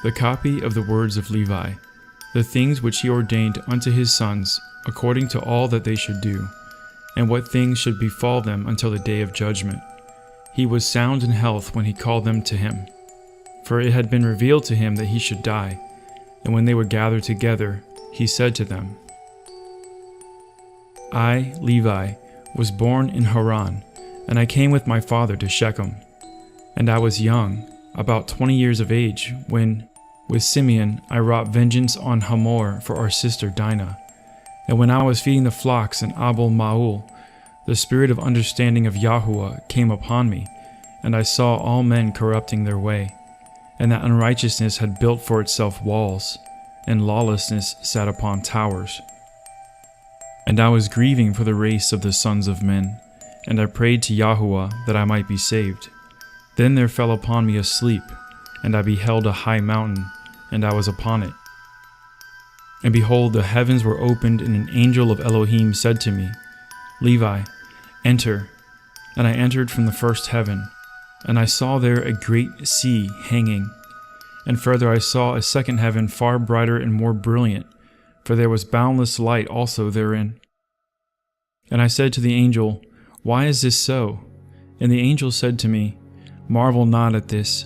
The copy of the words of Levi, the things which he ordained unto his sons, according to all that they should do, and what things should befall them until the day of judgment. He was sound in health when he called them to him. For it had been revealed to him that he should die, and when they were gathered together, he said to them, I, Levi, was born in Haran, and I came with my father to Shechem. And I was young, about 20 years of age, when, with Simeon, I wrought vengeance on Hamor for our sister Dinah. And when I was feeding the flocks in Abel Maul, the spirit of understanding of Yahuwah came upon me, and I saw all men corrupting their way, and that unrighteousness had built for itself walls, and lawlessness sat upon towers. And I was grieving for the race of the sons of men, and I prayed to Yahuwah that I might be saved. Then there fell upon me a sleep, and I beheld a high mountain, and I was upon it. And behold, the heavens were opened, and an angel of Elohim said to me, Levi, enter. And I entered from the first heaven, and I saw there a great sea hanging. And further I saw a second heaven far brighter and more brilliant, for there was boundless light also therein. And I said to the angel, Why is this so? And the angel said to me, Marvel not at this,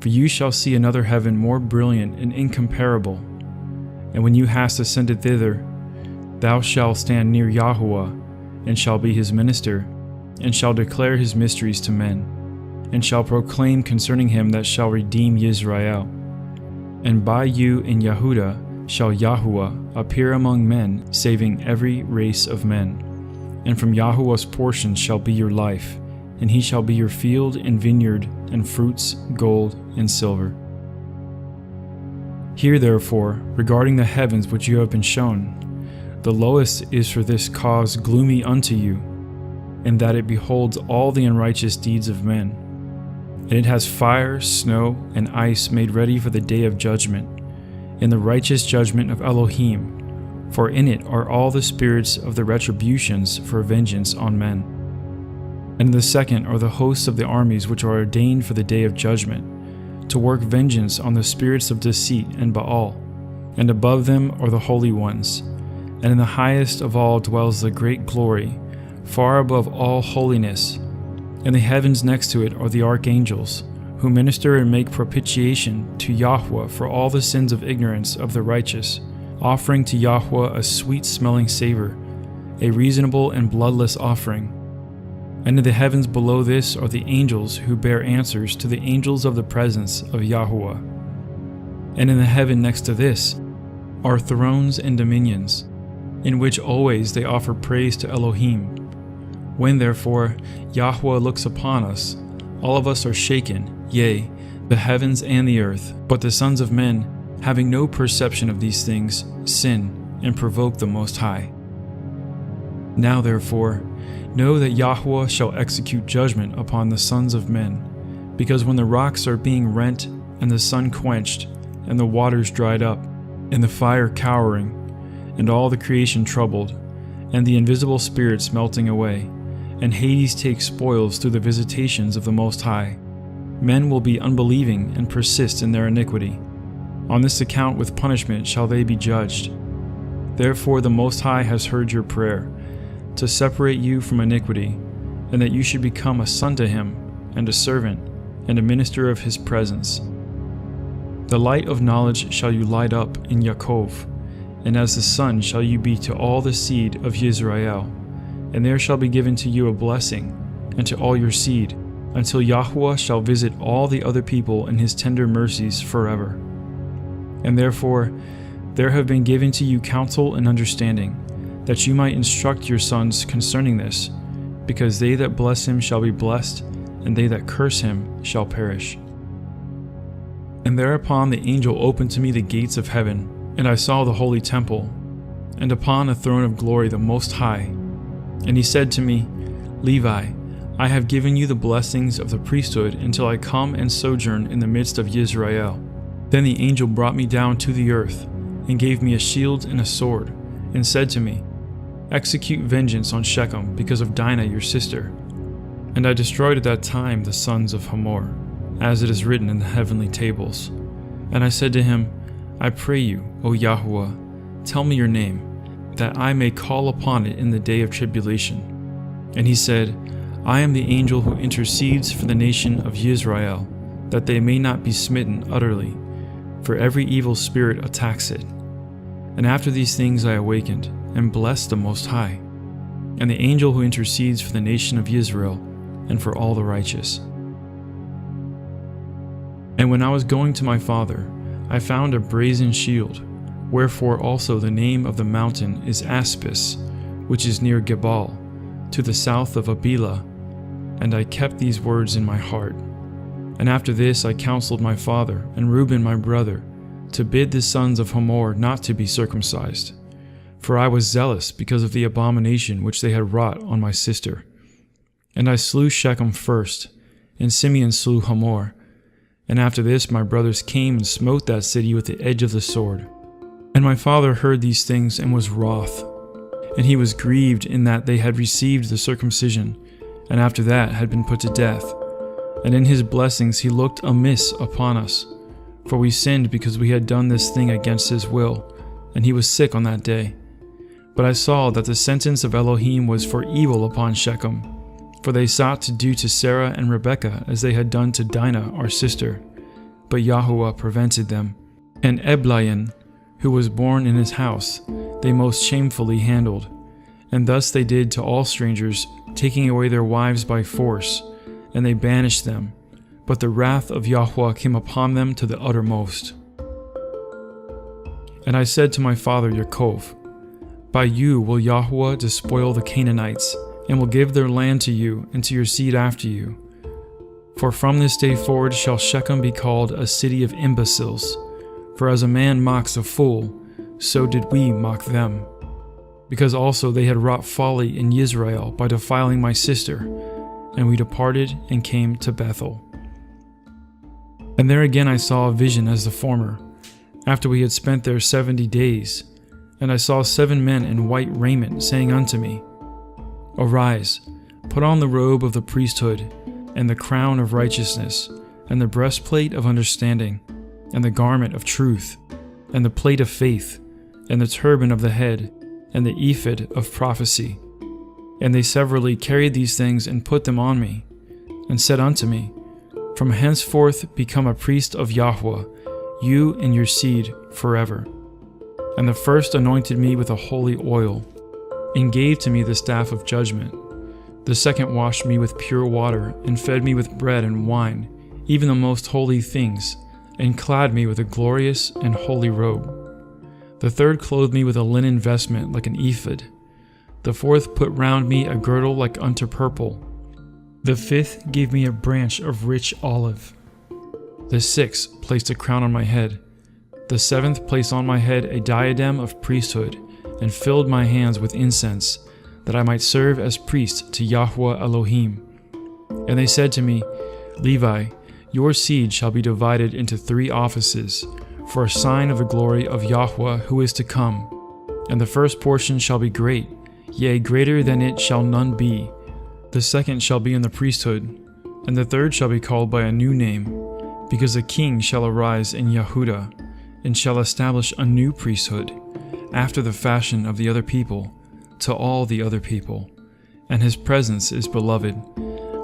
for you shall see another heaven more brilliant and incomparable. And when you hast ascended thither, thou shalt stand near Yahuwah, and shall be his minister, and shall declare his mysteries to men, and shall proclaim concerning him that shall redeem Yisrael. And by you in Yehuda shall Yahuwah appear among men, saving every race of men. And from Yahuwah's portion shall be your life, and he shall be your field and vineyard, and fruits, gold, and silver. Hear therefore, regarding the heavens which you have been shown, the lowest is for this cause gloomy unto you, in that it beholds all the unrighteous deeds of men. And it has fire, snow, and ice made ready for the day of judgment, in the righteous judgment of Elohim, for in it are all the spirits of the retributions for vengeance on men. And the second are the hosts of the armies which are ordained for the day of judgment, to work vengeance on the spirits of deceit and Baal. And above them are the holy ones. And in the highest of all dwells the great glory, far above all holiness. And the heavens next to it are the archangels, who minister and make propitiation to Yahuwah for all the sins of ignorance of the righteous, offering to Yahuwah a sweet-smelling savor, a reasonable and bloodless offering. And in the heavens below this are the angels who bear answers to the angels of the presence of Yahuwah. And in the heaven next to this are thrones and dominions, in which always they offer praise to Elohim. When therefore Yahuwah looks upon us, all of us are shaken, yea, the heavens and the earth. But the sons of men, having no perception of these things, sin and provoke the Most High. Now therefore, know that Yahuwah shall execute judgment upon the sons of men, because when the rocks are being rent, and the sun quenched, and the waters dried up, and the fire cowering, and all the creation troubled, and the invisible spirits melting away, and Hades takes spoils through the visitations of the Most High, men will be unbelieving and persist in their iniquity. On this account with punishment shall they be judged. Therefore the Most High has heard your prayer, to separate you from iniquity, and that you should become a son to him, and a servant, and a minister of his presence. The light of knowledge shall you light up in Yaakov, and as the sun shall you be to all the seed of Yisrael, and there shall be given to you a blessing, and to all your seed, until Yahuwah shall visit all the other people in his tender mercies forever. And therefore there have been given to you counsel and understanding, that you might instruct your sons concerning this, because they that bless him shall be blessed, and they that curse him shall perish. And thereupon the angel opened to me the gates of heaven, and I saw the holy temple, and upon a throne of glory the Most High. And he said to me, Levi, I have given you the blessings of the priesthood until I come and sojourn in the midst of Yisrael. Then the angel brought me down to the earth, and gave me a shield and a sword, and said to me, Execute vengeance on Shechem because of Dinah your sister. And I destroyed at that time the sons of Hamor, as it is written in the heavenly tables. And I said to him, I pray you, O Yahuwah, tell me your name, that I may call upon it in the day of tribulation. And he said, I am the angel who intercedes for the nation of Israel, that they may not be smitten utterly, for every evil spirit attacks it. And after these things I awakened, and blessed the Most High, and the angel who intercedes for the nation of Israel, and for all the righteous. And when I was going to my father, I found a brazen shield, wherefore also the name of the mountain is Aspis, which is near Gebal, to the south of Abilah. And I kept these words in my heart. And after this I counseled my father and Reuben my brother to bid the sons of Hamor not to be circumcised, for I was zealous because of the abomination which they had wrought on my sister. And I slew Shechem first, and Simeon slew Hamor. And after this my brothers came and smote that city with the edge of the sword. And my father heard these things and was wroth, and he was grieved in that they had received the circumcision, and after that had been put to death. And in his blessings he looked amiss upon us, for we sinned because we had done this thing against his will, and he was sick on that day. But I saw that the sentence of Elohim was for evil upon Shechem, for they sought to do to Sarah and Rebekah as they had done to Dinah our sister. But Yahuwah prevented them. And Eblayan, who was born in his house, they most shamefully handled. And thus they did to all strangers, taking away their wives by force, and they banished them. But the wrath of Yahuwah came upon them to the uttermost. And I said to my father Yaakov, by you will Yahuwah despoil the Canaanites, and will give their land to you and to your seed after you. For from this day forward shall Shechem be called a city of imbeciles. For as a man mocks a fool, so did we mock them. Because also they had wrought folly in Israel by defiling my sister, and we departed and came to Bethel. And there again I saw a vision as the former, after we had spent there 70 days. And I saw 7 men in white raiment, saying unto me, Arise, put on the robe of the priesthood, and the crown of righteousness, and the breastplate of understanding, and the garment of truth, and the plate of faith, and the turban of the head, and the ephod of prophecy. And they severally carried these things and put them on me, and said unto me, From henceforth become a priest of Yahuwah, you and your seed forever. And the first anointed me with a holy oil, and gave to me the staff of judgment. The second washed me with pure water, and fed me with bread and wine, even the most holy things, and clad me with a glorious and holy robe. The third clothed me with a linen vestment like an ephod. The fourth put round me a girdle like unto purple. The fifth gave me a branch of rich olive. The sixth placed a crown on my head. The seventh placed on my head a diadem of priesthood, and filled my hands with incense, that I might serve as priest to Yahuwah Elohim. And they said to me, Levi, your seed shall be divided into 3 offices, for a sign of the glory of Yahuwah who is to come. And the first portion shall be great, yea, greater than it shall none be. The second shall be in the priesthood, and the third shall be called by a new name, because a king shall arise in Yehudah, and shall establish a new priesthood, after the fashion of the other people, to all the other people. And his presence is beloved,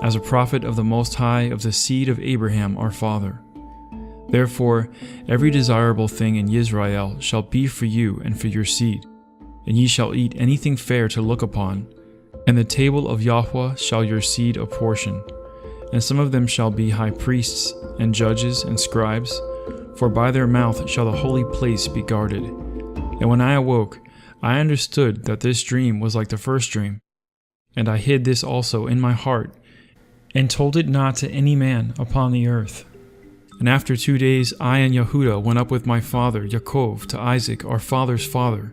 as a prophet of the Most High of the seed of Abraham our father. Therefore every desirable thing in Israel shall be for you and for your seed, and ye shall eat anything fair to look upon, and the table of Yahuwah shall your seed apportion. And some of them shall be high priests, and judges, and scribes, for by their mouth shall the holy place be guarded. And when I awoke, I understood that this dream was like the first dream. And I hid this also in my heart, and told it not to any man upon the earth. And after 2 days I and Yehudah went up with my father Yaakov to Isaac our father's father.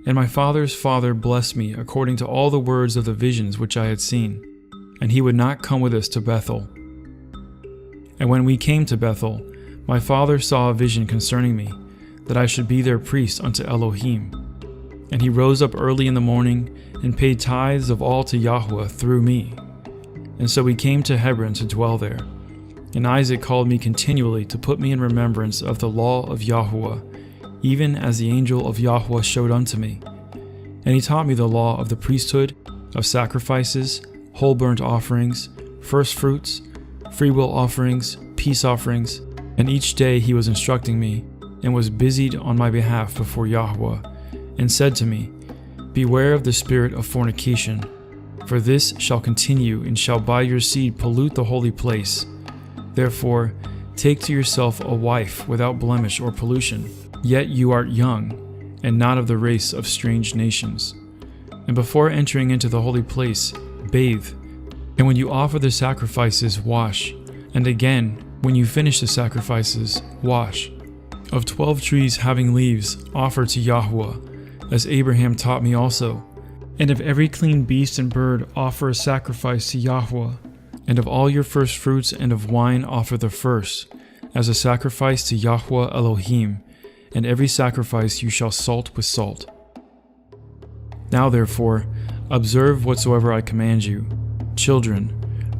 And my father's father blessed me according to all the words of the visions which I had seen. And he would not come with us to Bethel. And when we came to Bethel, my father saw a vision concerning me, that I should be their priest unto Elohim. And he rose up early in the morning, and paid tithes of all to Yahuwah through me. And so we came to Hebron to dwell there. And Isaac called me continually to put me in remembrance of the law of Yahuwah, even as the angel of Yahuwah showed unto me. And he taught me the law of the priesthood, of sacrifices, whole burnt offerings, first fruits, freewill offerings, peace offerings, and each day he was instructing me, and was busied on my behalf before Yahuwah, and said to me, Beware of the spirit of fornication, for this shall continue, and shall by your seed pollute the holy place. Therefore, take to yourself a wife without blemish or pollution, yet you art young, and not of the race of strange nations. And before entering into the holy place, bathe, and when you offer the sacrifices, wash, and again, when you finish the sacrifices, wash. Of 12 trees having leaves, offer to Yahuwah, as Abraham taught me also. And of every clean beast and bird, offer a sacrifice to Yahuwah. And of all your first fruits and of wine, offer the first, as a sacrifice to Yahuwah Elohim, and every sacrifice you shall salt with salt. Now therefore, observe whatsoever I command you. Children,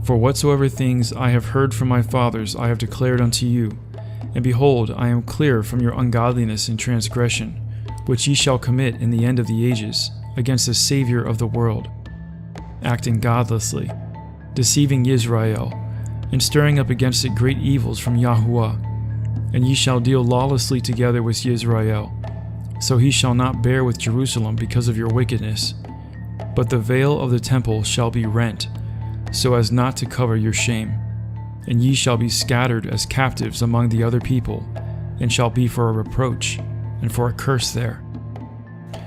for whatsoever things I have heard from my fathers I have declared unto you. And behold, I am clear from your ungodliness and transgression, which ye shall commit in the end of the ages, against the Saviour of the world, acting godlessly, deceiving Israel, and stirring up against it great evils from Yahuwah. And ye shall deal lawlessly together with Israel, so he shall not bear with Jerusalem because of your wickedness. But the veil of the temple shall be rent, so as not to cover your shame. And ye shall be scattered as captives among the other people, and shall be for a reproach, and for a curse there.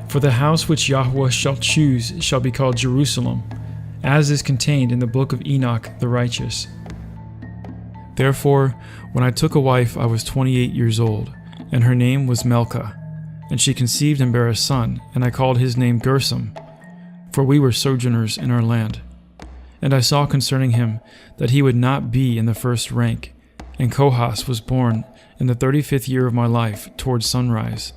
For the house which Yahuwah shall choose shall be called Jerusalem, as is contained in the book of Enoch the righteous. Therefore, when I took a wife, I was 28 years old, and her name was Melchah. And she conceived and bare a son, and I called his name Gersom, for we were sojourners in our land. And I saw concerning him that he would not be in the first rank. And Kohas was born in the 35th year of my life, towards sunrise.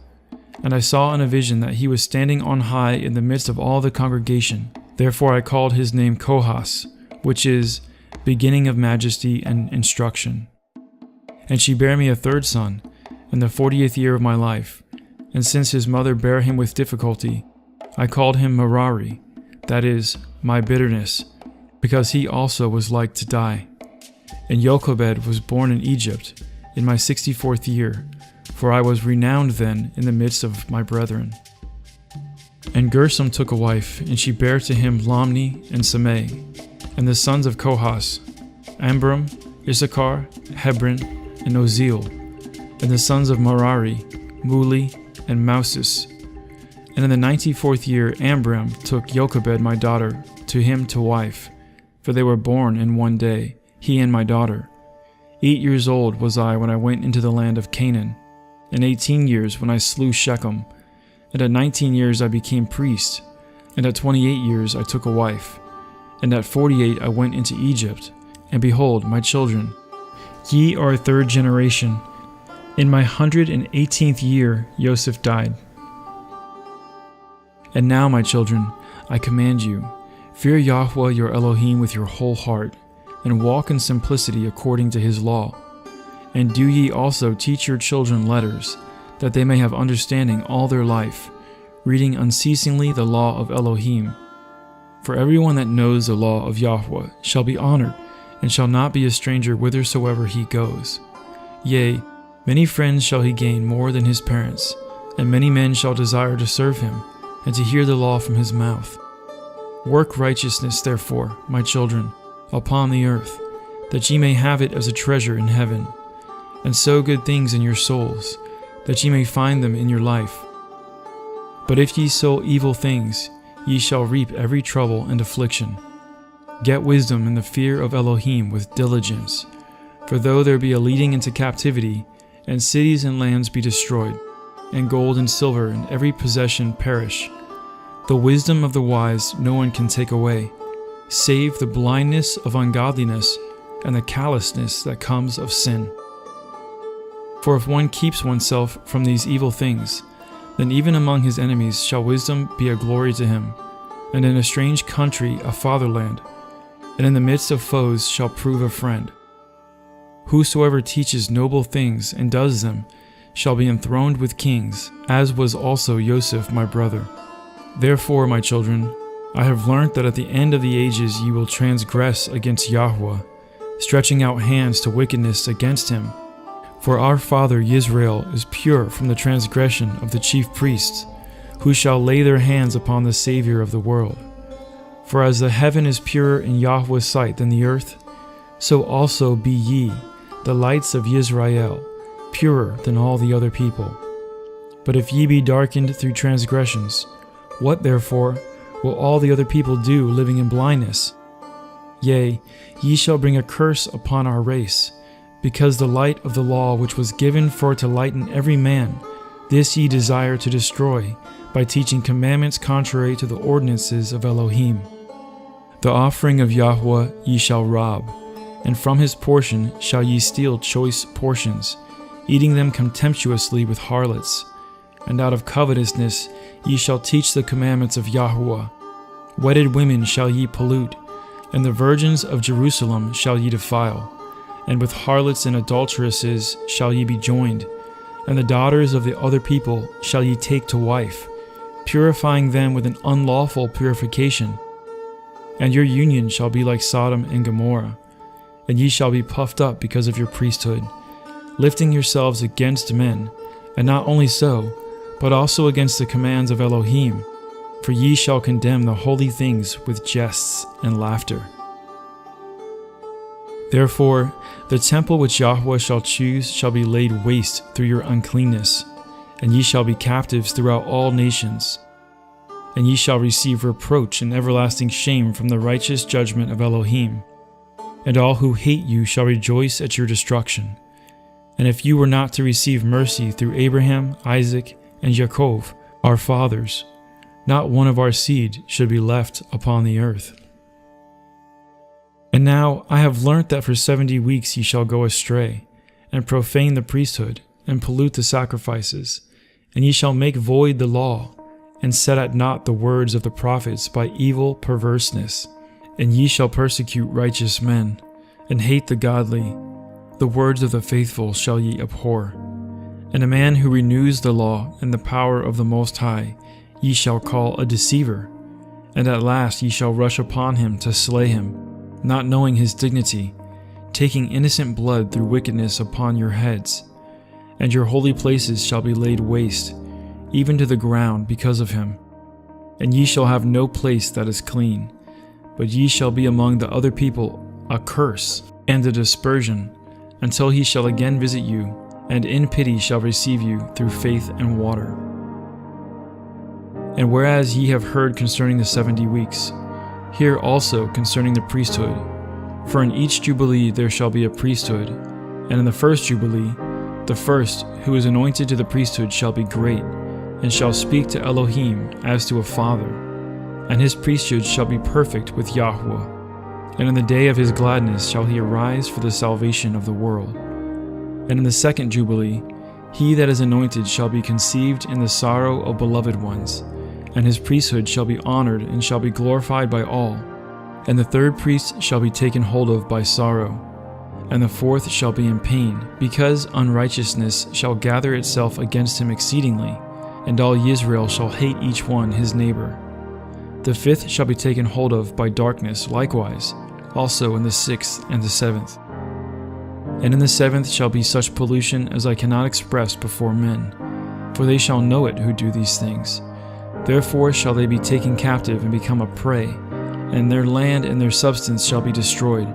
And I saw in a vision that he was standing on high in the midst of all the congregation. Therefore I called his name Kohas, which is beginning of majesty and instruction. And she bare me a third son, in the 40th year of my life. And since his mother bare him with difficulty, I called him Merari, that is, my bitterness, because he also was like to die. And Jochebed was born in Egypt, in my 64th year, for I was renowned then in the midst of my brethren. And Gersom took a wife, and she bare to him Lamni and Semei, and the sons of Kohas, Amram, Issachar, Hebron, and Oziel, and the sons of Merari, Muli, and Mouses. And in the 94th year Amram took Jochebed my daughter to him to wife, for they were born in one day, he and my daughter. 8 years old was I when I went into the land of Canaan, and 18 years when I slew Shechem, and at 19 years I became priest, and at 28 years I took a wife, and at 48 I went into Egypt, and behold, my children, ye are a third generation. In my 118th year Joseph died. And now, my children, I command you, fear Yahuwah your Elohim with your whole heart, and walk in simplicity according to his law. And do ye also teach your children letters, that they may have understanding all their life, reading unceasingly the law of Elohim. For everyone that knows the law of Yahuwah shall be honored, and shall not be a stranger whithersoever he goes. Yea, many friends shall he gain more than his parents, and many men shall desire to serve him, and to hear the law from his mouth. Work righteousness, therefore, my children, upon the earth, that ye may have it as a treasure in heaven, and sow good things in your souls, that ye may find them in your life. But if ye sow evil things, ye shall reap every trouble and affliction. Get wisdom in the fear of Elohim with diligence, for though there be a leading into captivity, and cities and lands be destroyed, and gold and silver and every possession perish, the wisdom of the wise no one can take away, save the blindness of ungodliness and the callousness that comes of sin. For if one keeps oneself from these evil things, then even among his enemies shall wisdom be a glory to him, and in a strange country a fatherland, and in the midst of foes shall prove a friend. Whosoever teaches noble things and does them shall be enthroned with kings, as was also Joseph my brother. Therefore, my children, I have learnt that at the end of the ages ye will transgress against Yahweh, stretching out hands to wickedness against him. For our father Israel is pure from the transgression of the chief priests, who shall lay their hands upon the Savior of the world. For as the heaven is purer in Yahweh's sight than the earth, so also be ye, the lights of Israel, purer than all the other people. But if ye be darkened through transgressions, what therefore will all the other people do, living in blindness? Yea, ye shall bring a curse upon our race, because the light of the law which was given for to lighten every man, this ye desire to destroy, by teaching commandments contrary to the ordinances of Elohim. The offering of Yahweh ye shall rob, and from his portion shall ye steal choice portions, eating them contemptuously with harlots. And out of covetousness ye shall teach the commandments of Yahweh. Wedded women shall ye pollute, and the virgins of Jerusalem shall ye defile. And with harlots and adulteresses shall ye be joined, and the daughters of the other people shall ye take to wife, purifying them with an unlawful purification. And your union shall be like Sodom and Gomorrah, and ye shall be puffed up because of your priesthood, lifting yourselves against men, and not only so, but also against the commands of Elohim, for ye shall condemn the holy things with jests and laughter. Therefore, the temple which Yahweh shall choose shall be laid waste through your uncleanness, and ye shall be captives throughout all nations. And ye shall receive reproach and everlasting shame from the righteous judgment of Elohim. And all who hate you shall rejoice at your destruction. And if you were not to receive mercy through Abraham, Isaac, and Jacob, our fathers, not one of our seed should be left upon the earth. And now I have learnt that for 70 weeks ye shall go astray, and profane the priesthood, and pollute the sacrifices, and ye shall make void the law, and set at naught the words of the prophets by evil perverseness. And ye shall persecute righteous men, and hate the godly. The words of the faithful shall ye abhor. And a man who renews the law and the power of the Most High ye shall call a deceiver. And at last ye shall rush upon him to slay him, not knowing his dignity, taking innocent blood through wickedness upon your heads. And your holy places shall be laid waste, even to the ground because of him. And ye shall have no place that is clean, but ye shall be among the other people a curse and a dispersion, until he shall again visit you, and in pity shall receive you through faith and water. And whereas ye have heard concerning the 70 weeks, hear also concerning the priesthood. For in each jubilee there shall be a priesthood, and in the first jubilee, the first who is anointed to the priesthood shall be great, and shall speak to Elohim as to a father. And his priesthood shall be perfect with Yahweh. And in the day of his gladness shall he arise for the salvation of the world. And in the second jubilee, he that is anointed shall be conceived in the sorrow of beloved ones, and his priesthood shall be honored and shall be glorified by all. And the third priest shall be taken hold of by sorrow, and the fourth shall be in pain, because unrighteousness shall gather itself against him exceedingly, and all Israel shall hate each one his neighbor. The fifth shall be taken hold of by darkness likewise, also in the 6th and the 7th. And in the 7th shall be such pollution as I cannot express before men, for they shall know it who do these things. Therefore shall they be taken captive and become a prey, and their land and their substance shall be destroyed.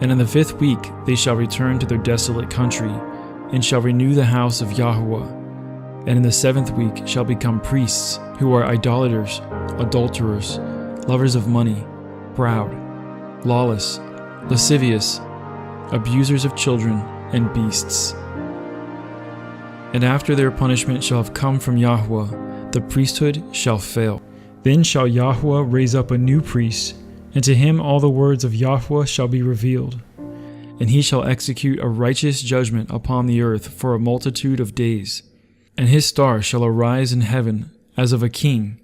And in the 5th week they shall return to their desolate country, and shall renew the house of Yahweh. And in the 7th week shall become priests, who are idolaters, adulterers, lovers of money, proud, lawless, lascivious, abusers of children, and beasts. And after their punishment shall have come from Yahweh, the priesthood shall fail. Then shall Yahweh raise up a new priest, and to him all the words of Yahweh shall be revealed. And he shall execute a righteous judgment upon the earth for a multitude of days. And his star shall arise in heaven as of a king,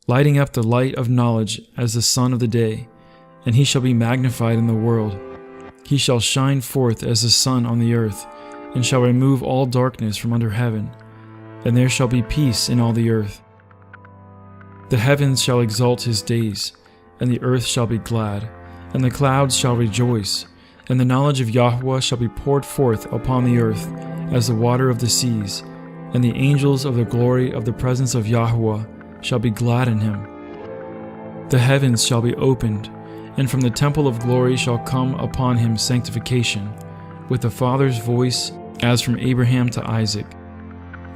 lighting up the light of knowledge as the sun of the day, and he shall be magnified in the world. He shall shine forth as the sun on the earth, and shall remove all darkness from under heaven, and there shall be peace in all the earth. The heavens shall exalt his days, and the earth shall be glad, and the clouds shall rejoice, and the knowledge of Yahweh shall be poured forth upon the earth as the water of the seas, and the angels of the glory of the presence of Yahweh shall be glad in him. The heavens shall be opened, and from the temple of glory shall come upon him sanctification, with the Father's voice as from Abraham to Isaac.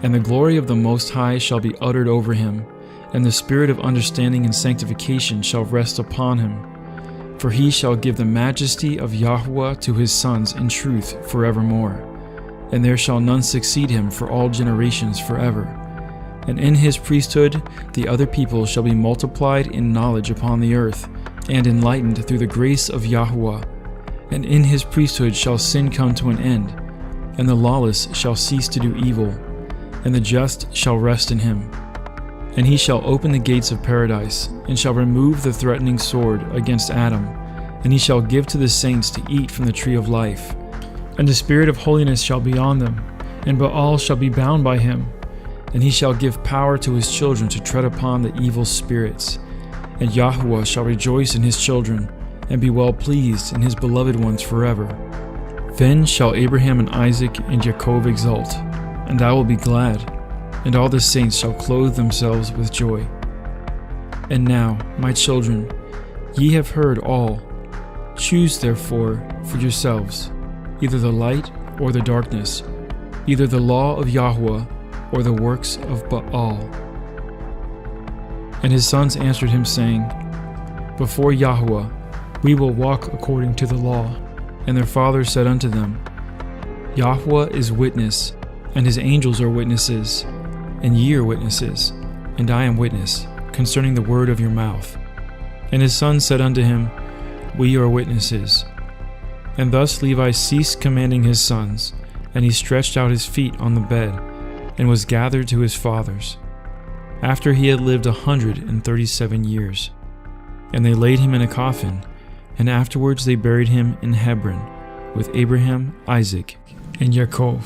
And the glory of the Most High shall be uttered over him, and the spirit of understanding and sanctification shall rest upon him. For he shall give the majesty of Yahweh to his sons in truth forevermore, and there shall none succeed him for all generations forever. And in his priesthood the other people shall be multiplied in knowledge upon the earth, and enlightened through the grace of Yahweh. And in his priesthood shall sin come to an end, and the lawless shall cease to do evil, and the just shall rest in him. And he shall open the gates of paradise, and shall remove the threatening sword against Adam, and he shall give to the saints to eat from the tree of life. And the spirit of holiness shall be on them, and Baal shall be bound by him, and he shall give power to his children to tread upon the evil spirits. And Yahweh shall rejoice in his children, and be well pleased in his beloved ones forever. Then shall Abraham and Isaac and Jacob exult, and I will be glad, and all the saints shall clothe themselves with joy. And now, my children, ye have heard all. Choose therefore for yourselves either the light or the darkness, either the law of Yahweh or the works of Baal. And his sons answered him, saying, Before Yahweh we will walk according to the law. And their father said unto them, Yahweh is witness, and his angels are witnesses, and ye are witnesses, and I am witness, concerning the word of your mouth. And his sons said unto him, We are witnesses. And thus Levi ceased commanding his sons, and he stretched out his feet on the bed, and was gathered to his fathers, after he had lived 137 years. And they laid him in a coffin, and afterwards they buried him in Hebron, with Abraham, Isaac, and Jacob.